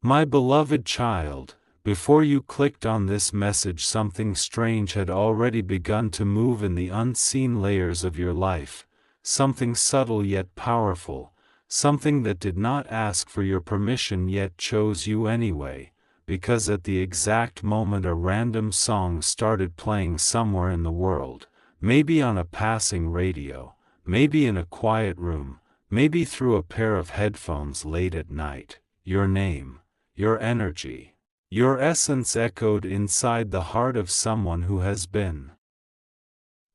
My beloved child, before you clicked on this message, something strange had already begun to move in the unseen layers of your life, something subtle yet powerful, something that did not ask for your permission yet chose you anyway, because at the exact moment a random song started playing somewhere in the world, maybe on a passing radio, maybe in a quiet room, maybe through a pair of headphones late at night, your name, your energy, your essence echoed inside the heart of someone who has been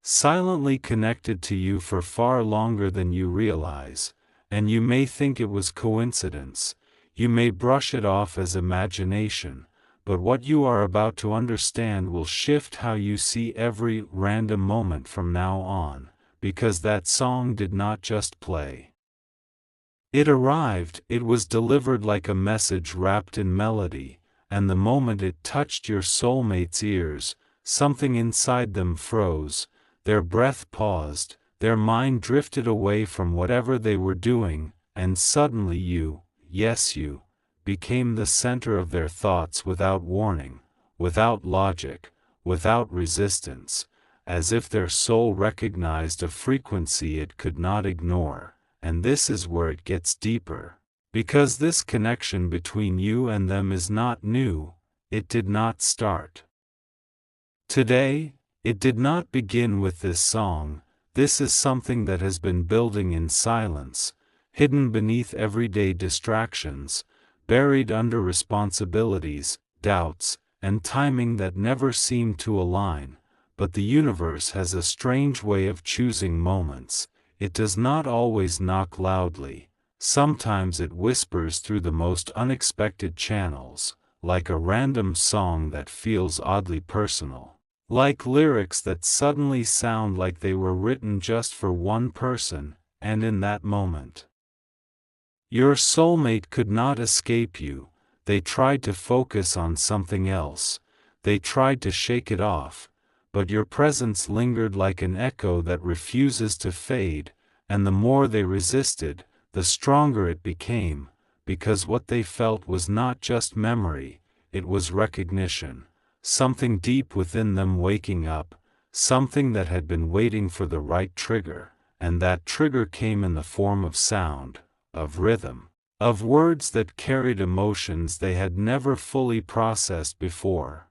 silently connected to you for far longer than you realize, and you may think it was coincidence, you may brush it off as imagination, but what you are about to understand will shift how you see every random moment from now on, because that song did not just play. It arrived, it was delivered like a message wrapped in melody, and the moment it touched your soulmate's ears, something inside them froze, their breath paused, their mind drifted away from whatever they were doing, and suddenly you, yes you, became the center of their thoughts without warning, without logic, without resistance, as if their soul recognized a frequency it could not ignore. And this is where it gets deeper. Because this connection between you and them is not new, it did not start today, it did not begin with this song. This is something that has been building in silence, hidden beneath everyday distractions, buried under responsibilities, doubts, and timing that never seemed to align. But the universe has a strange way of choosing moments. It does not always knock loudly, sometimes it whispers through the most unexpected channels, like a random song that feels oddly personal, like lyrics that suddenly sound like they were written just for one person, and in that moment. Your soulmate could not escape you, they tried to focus on something else, they tried to shake it off, but your presence lingered like an echo that refuses to fade, and the more they resisted, the stronger it became, because what they felt was not just memory, it was recognition, something deep within them waking up, something that had been waiting for the right trigger, and that trigger came in the form of sound, of rhythm, of words that carried emotions they had never fully processed before.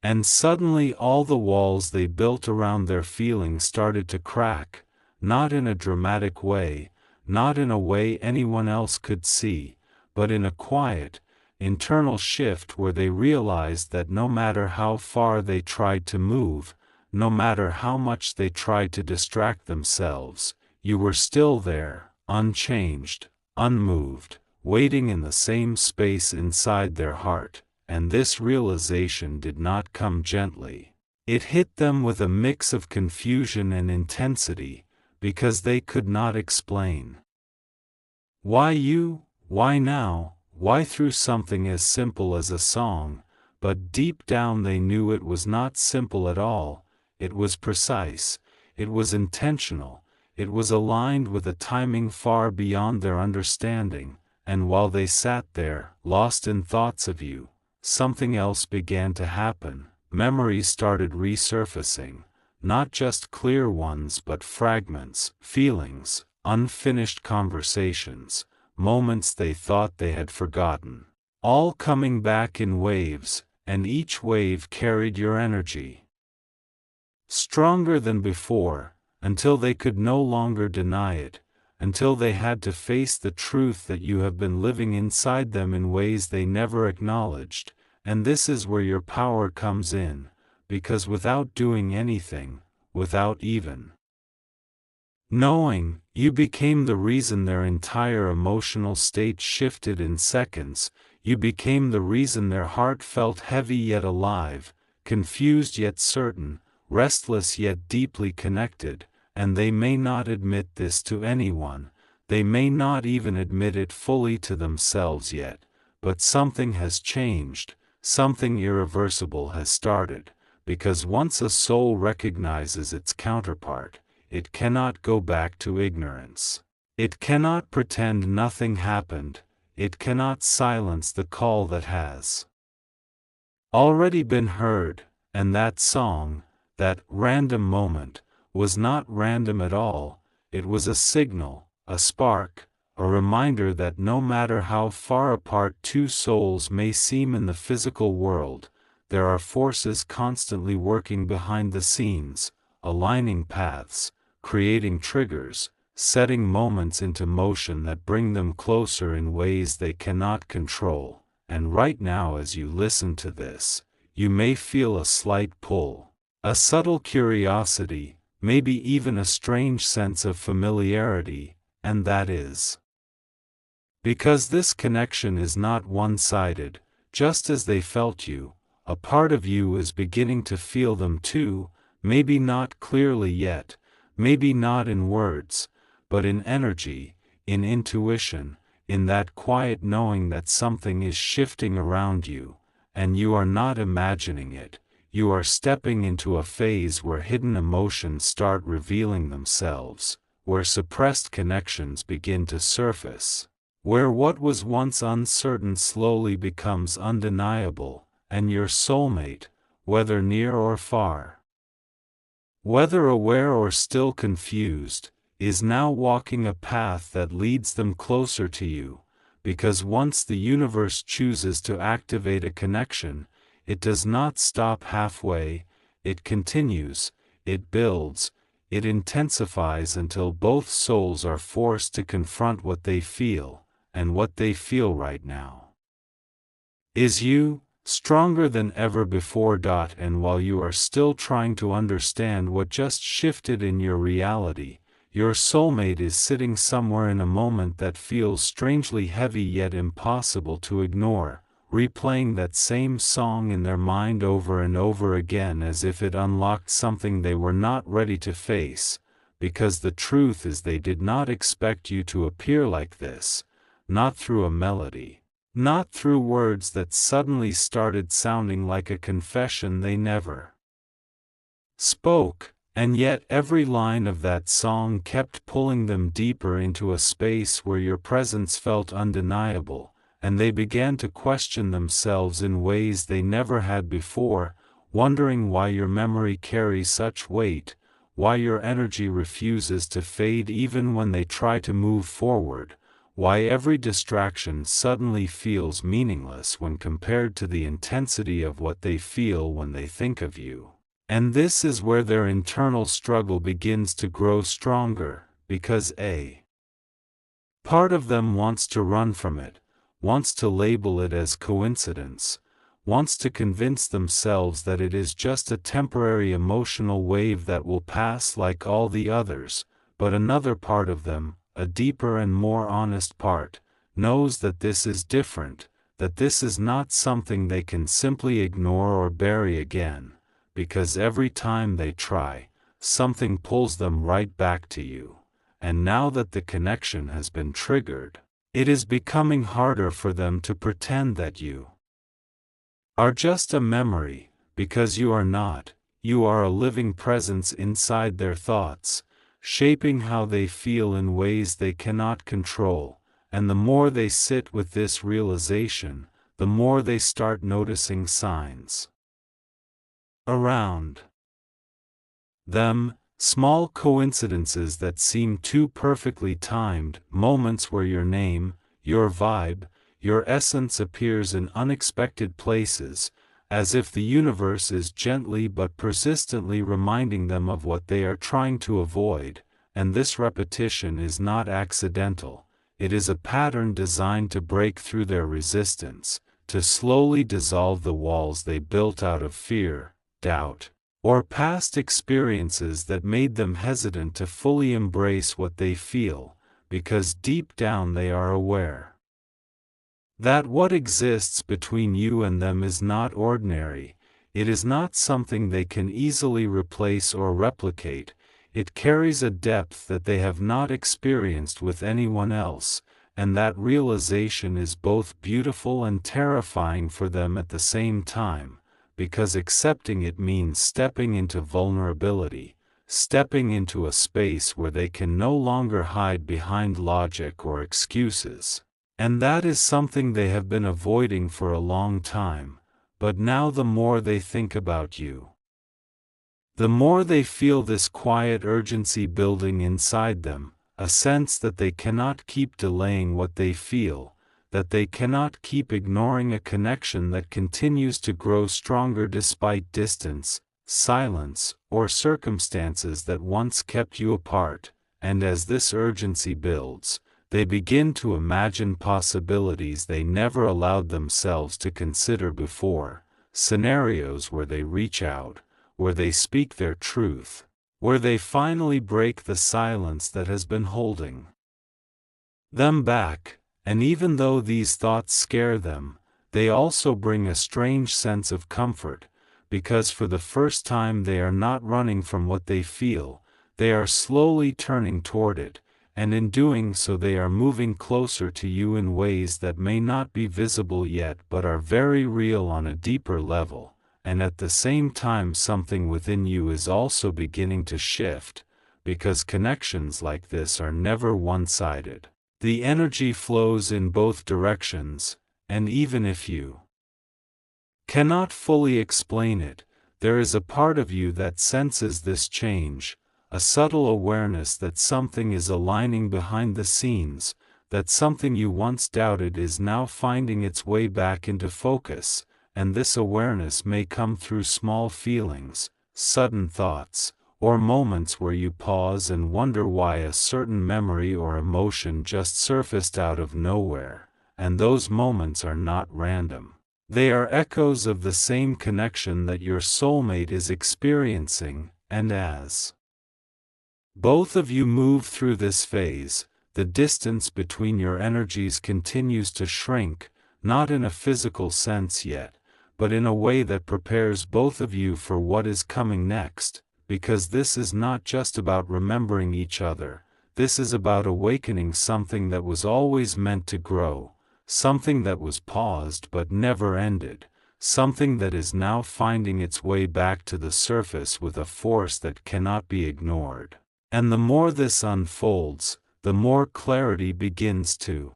And suddenly all the walls they built around their feelings started to crack, not in a dramatic way, not in a way anyone else could see, but in a quiet, internal shift where they realized that no matter how far they tried to move, no matter how much they tried to distract themselves, you were still there, unchanged, unmoved, waiting in the same space inside their heart. And this realization did not come gently. It hit them with a mix of confusion and intensity, because they could not explain. Why you? Why now? Why through something as simple as a song? But deep down they knew it was not simple at all. It was precise, it was intentional, it was aligned with a timing far beyond their understanding, and while they sat there, lost in thoughts of you, something else began to happen. Memories started resurfacing, not just clear ones but fragments, feelings, unfinished conversations, moments they thought they had forgotten, all coming back in waves, and each wave carried your energy. Stronger than before, until they could no longer deny it, until they had to face the truth that you have been living inside them in ways they never acknowledged. And this is where your power comes in, because without doing anything, without even knowing, you became the reason their entire emotional state shifted in seconds. You became the reason their heart felt heavy yet alive, confused yet certain, restless yet deeply connected. And they may not admit this to anyone, they may not even admit it fully to themselves yet, but something has changed, something irreversible has started, because once a soul recognizes its counterpart, it cannot go back to ignorance. It cannot pretend nothing happened, it cannot silence the call that has already been heard, and that song, that random moment, was not random at all. It was a signal, a spark, a reminder that no matter how far apart two souls may seem in the physical world, there are forces constantly working behind the scenes, aligning paths, creating triggers, setting moments into motion that bring them closer in ways they cannot control. And right now, as you listen to this, you may feel a slight pull, a subtle curiosity, maybe even a strange sense of familiarity, and that is because this connection is not one-sided. Just as they felt you, a part of you is beginning to feel them too, maybe not clearly yet, maybe not in words, but in energy, in intuition, in that quiet knowing that something is shifting around you, and you are not imagining it. You are stepping into a phase where hidden emotions start revealing themselves, where suppressed connections begin to surface, where what was once uncertain slowly becomes undeniable, and your soulmate, whether near or far, whether aware or still confused, is now walking a path that leads them closer to you, because once the universe chooses to activate a connection, it does not stop halfway, it continues, it builds, it intensifies until both souls are forced to confront what they feel, and what they feel right now is you, stronger than ever before. And while you are still trying to understand what just shifted in your reality, your soulmate is sitting somewhere in a moment that feels strangely heavy yet impossible to ignore, replaying that same song in their mind over and over again as if it unlocked something they were not ready to face, because the truth is they did not expect you to appear like this, not through a melody, not through words that suddenly started sounding like a confession they never spoke. And yet every line of that song kept pulling them deeper into a space where your presence felt undeniable, and they began to question themselves in ways they never had before, wondering why your memory carries such weight, why your energy refuses to fade even when they try to move forward, why every distraction suddenly feels meaningless when compared to the intensity of what they feel when they think of you. And this is where their internal struggle begins to grow stronger, because a part of them wants to run from it, wants to label it as coincidence, wants to convince themselves that it is just a temporary emotional wave that will pass like all the others, but another part of them, a deeper and more honest part, knows that this is different, that this is not something they can simply ignore or bury again. Because every time they try, something pulls them right back to you. And now that the connection has been triggered, it is becoming harder for them to pretend that you are just a memory, because you are not. You are a living presence inside their thoughts, shaping how they feel in ways they cannot control. And the more they sit with this realization, the more they start noticing signs around them, small coincidences that seem too perfectly timed, moments where your name, your vibe, your essence appears in unexpected places, as if the universe is gently but persistently reminding them of what they are trying to avoid. And this repetition is not accidental, it is a pattern designed to break through their resistance, to slowly dissolve the walls they built out of fear, doubt, or past experiences that made them hesitant to fully embrace what they feel, because deep down they are aware that what exists between you and them is not ordinary, it is not something they can easily replace or replicate, it carries a depth that they have not experienced with anyone else, and that realization is both beautiful and terrifying for them at the same time. Because accepting it means stepping into vulnerability, stepping into a space where they can no longer hide behind logic or excuses, And that is something they have been avoiding for a long time, but now the more they think about you, the more they feel this quiet urgency building inside them, a sense that they cannot keep delaying what they feel, that they cannot keep ignoring a connection that continues to grow stronger despite distance, silence, or circumstances that once kept you apart. And as this urgency builds, they begin to imagine possibilities they never allowed themselves to consider before, scenarios where they reach out, where they speak their truth, where they finally break the silence that has been holding them back. And even though these thoughts scare them, they also bring a strange sense of comfort, because for the first time they are not running from what they feel, they are slowly turning toward it, and in doing so they are moving closer to you in ways that may not be visible yet but are very real on a deeper level. And at the same time something within you is also beginning to shift, because connections like this are never one-sided. The energy flows in both directions, and even if you cannot fully explain it, there is a part of you that senses this change, a subtle awareness that something is aligning behind the scenes, that something you once doubted is now finding its way back into focus. And this awareness may come through small feelings, sudden thoughts, or moments where you pause and wonder why a certain memory or emotion just surfaced out of nowhere. And those moments are not random. They are echoes of the same connection that your soulmate is experiencing, and as both of you move through this phase, the distance between your energies continues to shrink, not in a physical sense yet, but in a way that prepares both of you for what is coming next, because this is not just about remembering each other, this is about awakening something that was always meant to grow, something that was paused but never ended, something that is now finding its way back to the surface with a force that cannot be ignored. And the more this unfolds, the more clarity begins to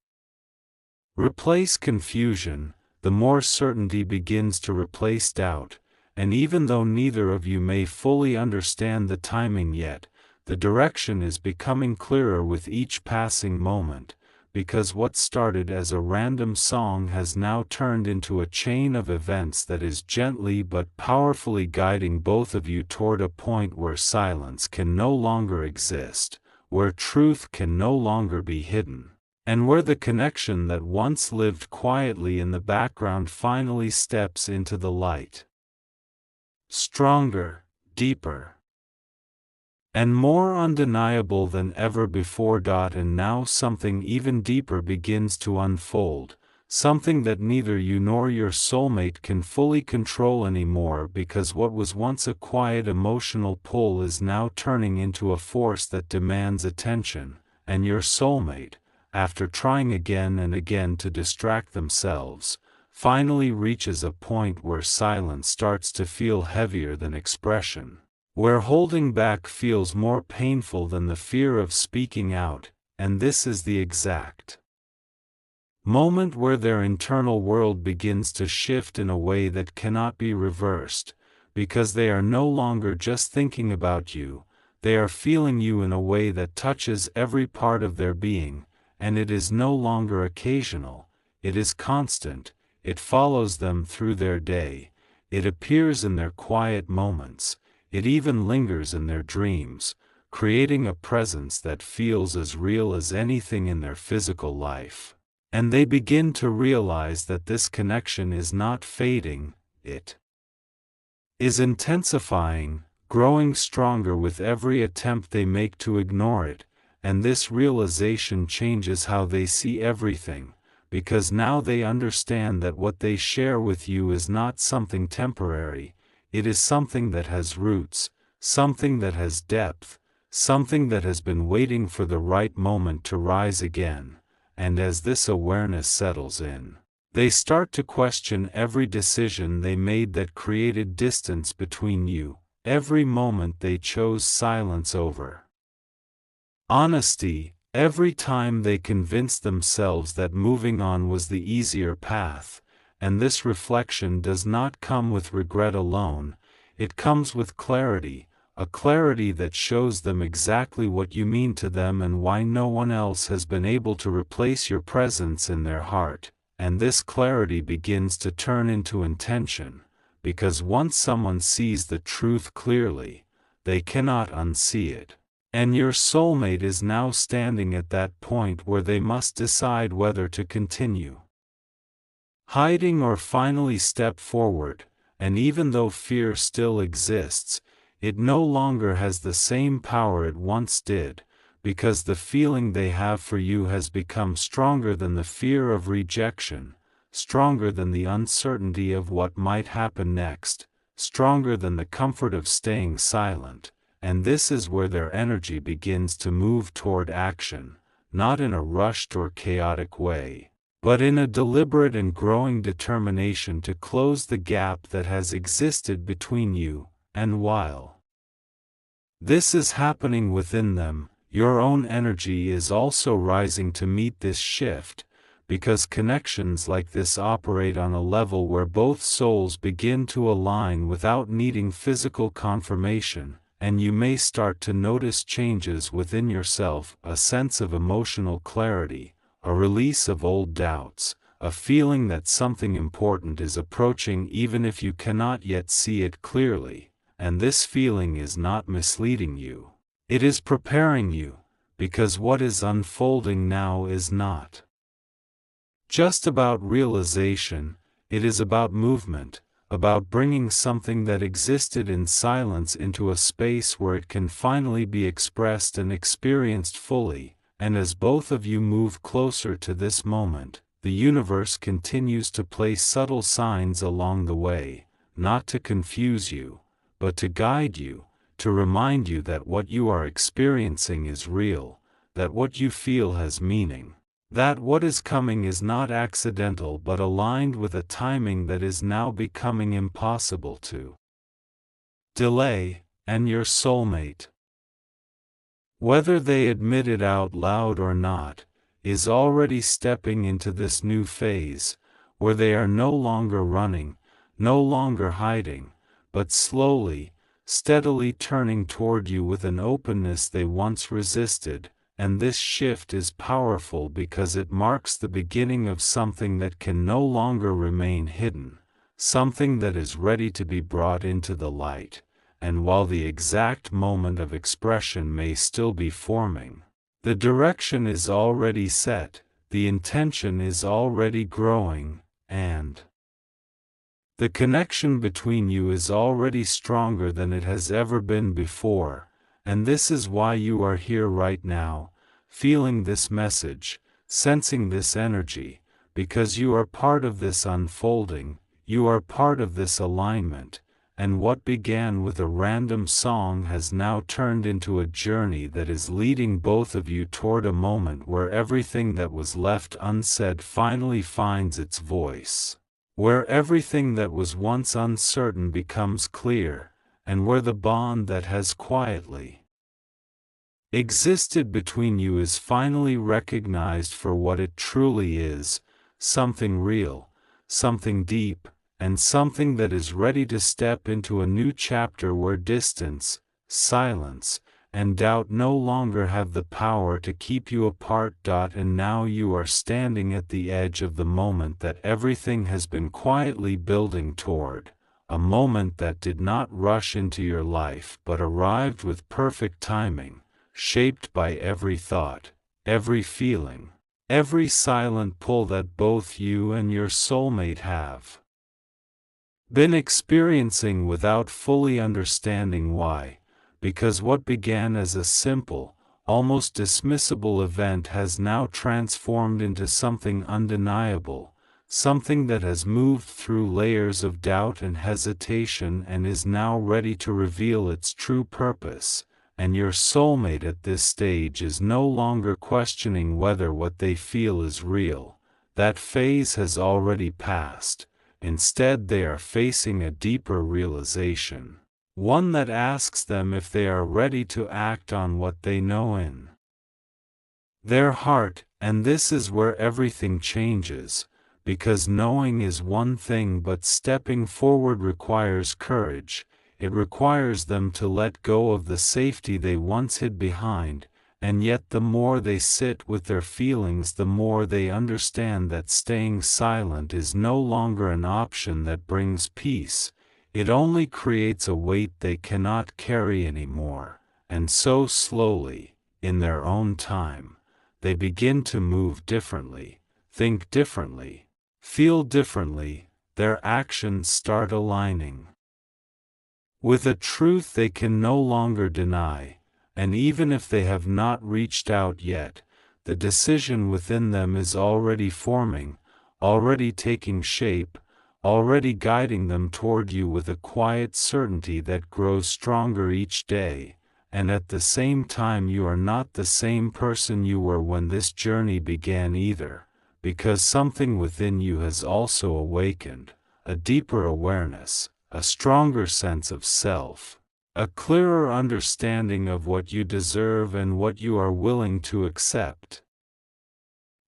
replace confusion, the more certainty begins to replace doubt, and even though neither of you may fully understand the timing yet, the direction is becoming clearer with each passing moment, because what started as a random song has now turned into a chain of events that is gently but powerfully guiding both of you toward a point where silence can no longer exist, where truth can no longer be hidden, and where the connection that once lived quietly in the background finally steps into the light. Stronger, deeper, and more undeniable than ever before. And now something even deeper begins to unfold, something that neither you nor your soulmate can fully control anymore, because what was once a quiet emotional pull is now turning into a force that demands attention, and your soulmate, after trying again and again to distract themselves, finally reaches a point where silence starts to feel heavier than expression, where holding back feels more painful than the fear of speaking out, and this is the exact moment where their internal world begins to shift in a way that cannot be reversed, because they are no longer just thinking about you, they are feeling you in a way that touches every part of their being. And it is no longer occasional, it is constant, it follows them through their day, it appears in their quiet moments, it even lingers in their dreams, creating a presence that feels as real as anything in their physical life. And they begin to realize that this connection is not fading, it is intensifying, growing stronger with every attempt they make to ignore it. And this realization changes how they see everything, because now they understand that what they share with you is not something temporary, it is something that has roots, something that has depth, something that has been waiting for the right moment to rise again. And as this awareness settles in, they start to question every decision they made that created distance between you, every moment they chose silence over honesty, Every time they convinced themselves that moving on was the easier path, and this reflection does not come with regret alone, it comes with clarity, a clarity that shows them exactly what you mean to them and why no one else has been able to replace your presence in their heart, and this clarity begins to turn into intention, because once someone sees the truth clearly, they cannot unsee it. And your soulmate is now standing at that point where they must decide whether to continue hiding or finally step forward, and even though fear still exists, it no longer has the same power it once did, because the feeling they have for you has become stronger than the fear of rejection, stronger than the uncertainty of what might happen next, stronger than the comfort of staying silent, and this is where their energy begins to move toward action, not in a rushed or chaotic way, but in a deliberate and growing determination to close the gap that has existed between you, and while this is happening within them, your own energy is also rising to meet this shift, because connections like this operate on a level where both souls begin to align without needing physical confirmation, and you may start to notice changes within yourself, a sense of emotional clarity, a release of old doubts, a feeling that something important is approaching even if you cannot yet see it clearly, and this feeling is not misleading you. It is preparing you, because what is unfolding now is not just about realization, it is about movement, about bringing something that existed in silence into a space where it can finally be expressed and experienced fully, and as both of you move closer to this moment, the universe continues to place subtle signs along the way, not to confuse you, but to guide you, to remind you that what you are experiencing is real, that what you feel has meaning, that what is coming is not accidental but aligned with a timing that is now becoming impossible to delay, and your soulmate, whether they admit it out loud or not, is already stepping into this new phase, where they are no longer running, no longer hiding, but slowly, steadily turning toward you with an openness they once resisted, and this shift is powerful because it marks the beginning of something that can no longer remain hidden, something that is ready to be brought into the light, and while the exact moment of expression may still be forming, the direction is already set, the intention is already growing, and the connection between you is already stronger than it has ever been before, and this is why you are here right now, feeling this message, sensing this energy, because you are part of this unfolding, you are part of this alignment, and what began with a random song has now turned into a journey that is leading both of you toward a moment where everything that was left unsaid finally finds its voice, where everything that was once uncertain becomes clear, and where the bond that has quietly existed between you is finally recognized for what it truly is, something real, something deep, and something that is ready to step into a new chapter where distance, silence, and doubt no longer have the power to keep you apart. And now you are standing at the edge of the moment that everything has been quietly building toward, a moment that did not rush into your life but arrived with perfect timing, shaped by every thought, every feeling, every silent pull that both you and your soulmate have been experiencing without fully understanding why, because what began as a simple, almost dismissible event has now transformed into something undeniable, something that has moved through layers of doubt and hesitation and is now ready to reveal its true purpose. And your soulmate at this stage is no longer questioning whether what they feel is real. That phase has already passed. Instead, they are facing a deeper realization, one that asks them if they are ready to act on what they know in their heart, and this is where everything changes, because knowing is one thing but stepping forward requires courage. It requires them to let go of the safety they once hid behind, and yet the more they sit with their feelings, the more they understand that staying silent is no longer an option that brings peace. It only creates a weight they cannot carry anymore, and so slowly, in their own time, they begin to move differently, think differently, feel differently. Their actions start aligning with a truth they can no longer deny, and even if they have not reached out yet, the decision within them is already forming, already taking shape, already guiding them toward you with a quiet certainty that grows stronger each day. And at the same time, you are not the same person you were when this journey began either, because something within you has also awakened, a deeper awareness, a stronger sense of self, a clearer understanding of what you deserve and what you are willing to accept.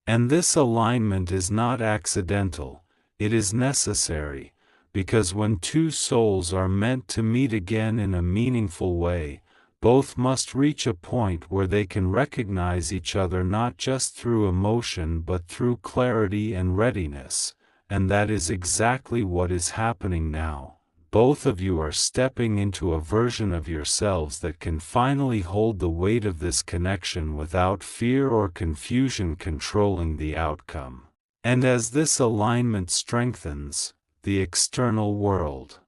And this alignment is not accidental, it is necessary, because when two souls are meant to meet again in a meaningful way, both must reach a point where they can recognize each other not just through emotion but through clarity and readiness, and that is exactly what is happening now. Both of you are stepping into a version of yourselves that can finally hold the weight of this connection without fear or confusion controlling the outcome. And as this alignment strengthens, the external world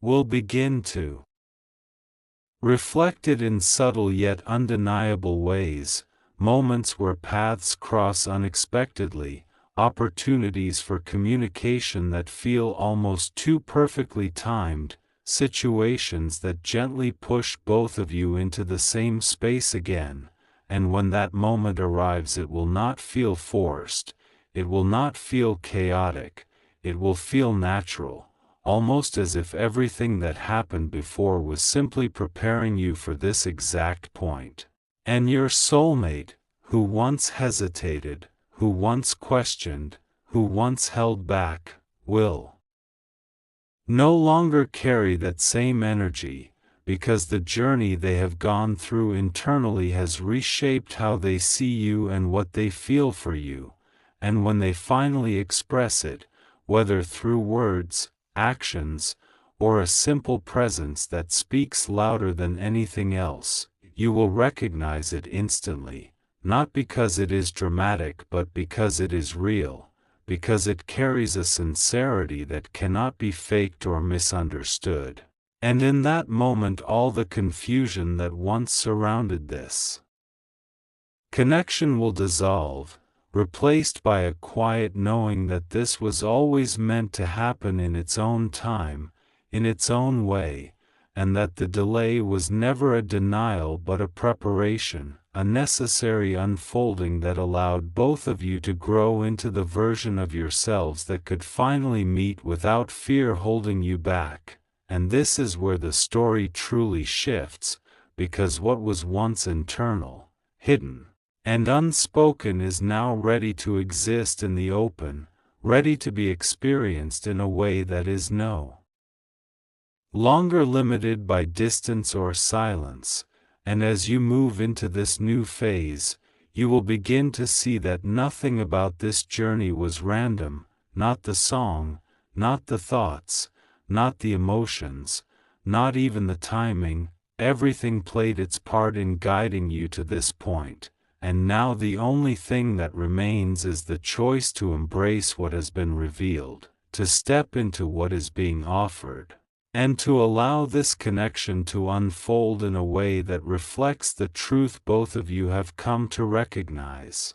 will begin to reflect it in subtle yet undeniable ways, moments where paths cross unexpectedly, opportunities for communication that feel almost too perfectly timed, situations that gently push both of you into the same space again, and when that moment arrives, it will not feel forced, it will not feel chaotic, it will feel natural, almost as if everything that happened before was simply preparing you for this exact point. And your soulmate, who once hesitated, who once questioned, who once held back, will no longer carry that same energy, because the journey they have gone through internally has reshaped how they see you and what they feel for you, and when they finally express it, whether through words, actions, or a simple presence that speaks louder than anything else, you will recognize it instantly. Not because it is dramatic but because it is real, because it carries a sincerity that cannot be faked or misunderstood. And in that moment, all the confusion that once surrounded this connection will dissolve, replaced by a quiet knowing that this was always meant to happen in its own time, in its own way, and that the delay was never a denial but a preparation, a necessary unfolding that allowed both of you to grow into the version of yourselves that could finally meet without fear holding you back. And this is where the story truly shifts, because what was once internal, hidden, and unspoken is now ready to exist in the open, ready to be experienced in a way that is no longer limited by distance or silence. And as you move into this new phase, you will begin to see that nothing about this journey was random, not the song, not the thoughts, not the emotions, not even the timing. Everything played its part in guiding you to this point, and now the only thing that remains is the choice to embrace what has been revealed, to step into what is being offered, and to allow this connection to unfold in a way that reflects the truth both of you have come to recognize.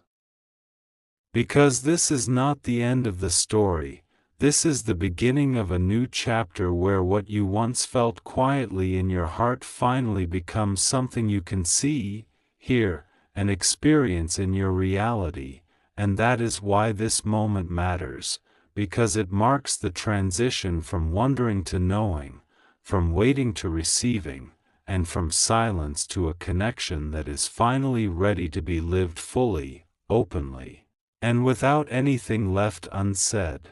Because this is not the end of the story, this is the beginning of a new chapter where what you once felt quietly in your heart finally becomes something you can see, hear, and experience in your reality. And that is why this moment matters, because it marks the transition from wondering to knowing, from waiting to receiving, and from silence to a connection that is finally ready to be lived fully, openly, and without anything left unsaid.